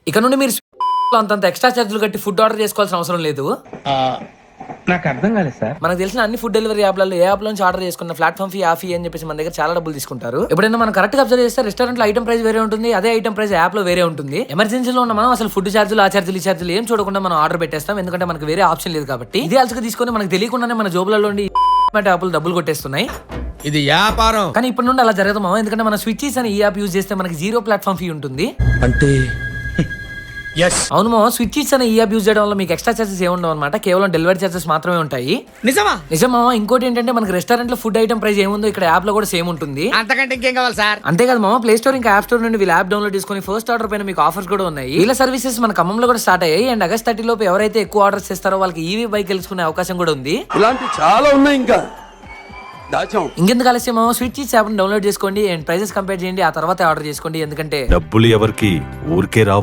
ఇక నుండి మీరు అంతంత ఎక్స్ట్రా చార్జీలు కట్టి ఫుడ్ ఆర్డర్ చేసుకోవాల్సిన అవసరం లేదు. నాకు అర్థం కాలేదు సార్. మనకు తెలిసిన అన్ని ఫుడ్ డెలివరీ యాప్లలో ఏ యాప్ నుంచి ఆర్డర్ చేసుకున్న ప్లాట్ఫామ్ ఫీ, ఆ ఫీ అని చెప్పేసి మన దగ్గర చాలా డబ్బులు తీసుకుంటారు. ఎప్పుడైనా మనం కరెక్ట్ గా అబ్జర్వ్ చేస్తే రెస్టారెంట్ లో ఐటమ్ ప్రైస్ వేరే ఉంటుంది, అదే ఐటమ్ ప్రైస్ యాప్ లో వేరే ఉంటుంది. ఎమర్జెన్సీలో ఉన్న మనం అసలు ఫుడ్ ఛార్జీలు, ఆ ఛార్జీలు, ఈ ఛార్జీలు ఏం చూడకుండా మనం ఆర్డర్ పెట్టేస్తాం, ఎందుకంటే మనకు వేరే ఆప్షన్ లేదు కాబట్టి. ఇదే అలసగా తీసుకొని మనకు తెలియకుండానే మన జోబులలో యాప్లు డబ్బులు కొట్టేస్తున్నాయి. ఇది వ్యాపారం. కానీ ఇప్పటి నుండి అలా జరగదు మామ, ఎందుకంటే మన స్విగ్గీస్ అని ఈ యాప్ యూజ్ చేస్తే మనకి 0 ప్లాట్ఫామ్ ఫీ ఉంటుంది. అంటే అవును మామ, స్విగ్గీస్ అనే ఈ యాప్ యూజ్ చేయడం వల్ల మీకు ఎక్స్ట్రా చార్జెస్ ఏముండవు అనమాట, కేవలం డెలివరీ చార్జెస్ మాత్రమే ఉంటాయి. నిజమా? నిజం మామ. ఇంకోటి ఏంటంటే మనకి రెస్టారెంట్ లో ఫుడ్ ఐటమ్ ప్రైస్ ఏముందో ఇక్కడ యాప్ లో కూడా సేమ్ ఉంటుంది. అంతకంటే ఇంకేం కావాలి సార్? అంతేకాదు మామ, ప్లే స్టోర్ ఇంకా యాప్ స్టోర్ నుండి వీళ్ళ యాప్ డౌన్లోడ్ చేసుకుని ఫస్ట్ ఆర్డర్ పైన మీకు ఆఫర్స్ కూడా ఉన్నాయి. వీళ్ళ సర్వీసెస్ మన ఖమ్మంలో కూడా స్టార్ట్ అయ్యాయి. అండ్ ఆగస్ట్ 30 లోపు ఎవరైతే ఎక్కువ ఆర్డర్స్ చేస్తారో వాళ్ళకి ఈవీ బైక్ గెలుచుకునే అవకాశం కూడా ఉంది. ఇలాంటి చాలా ఉన్నాయి ఇంకా ఇంకెందుకు ఆలస్యం, స్విగ్గీస్ యాప్ డౌన్లోడ్ చేసుకోండి అండ్ ప్రైజెస్ కంపేర్ చేయండి, ఆ తర్వాత ఆర్డర్ చేసుకోండి. ఎందుకంటే డబ్బులు ఎవరికి ఊరికే రావు.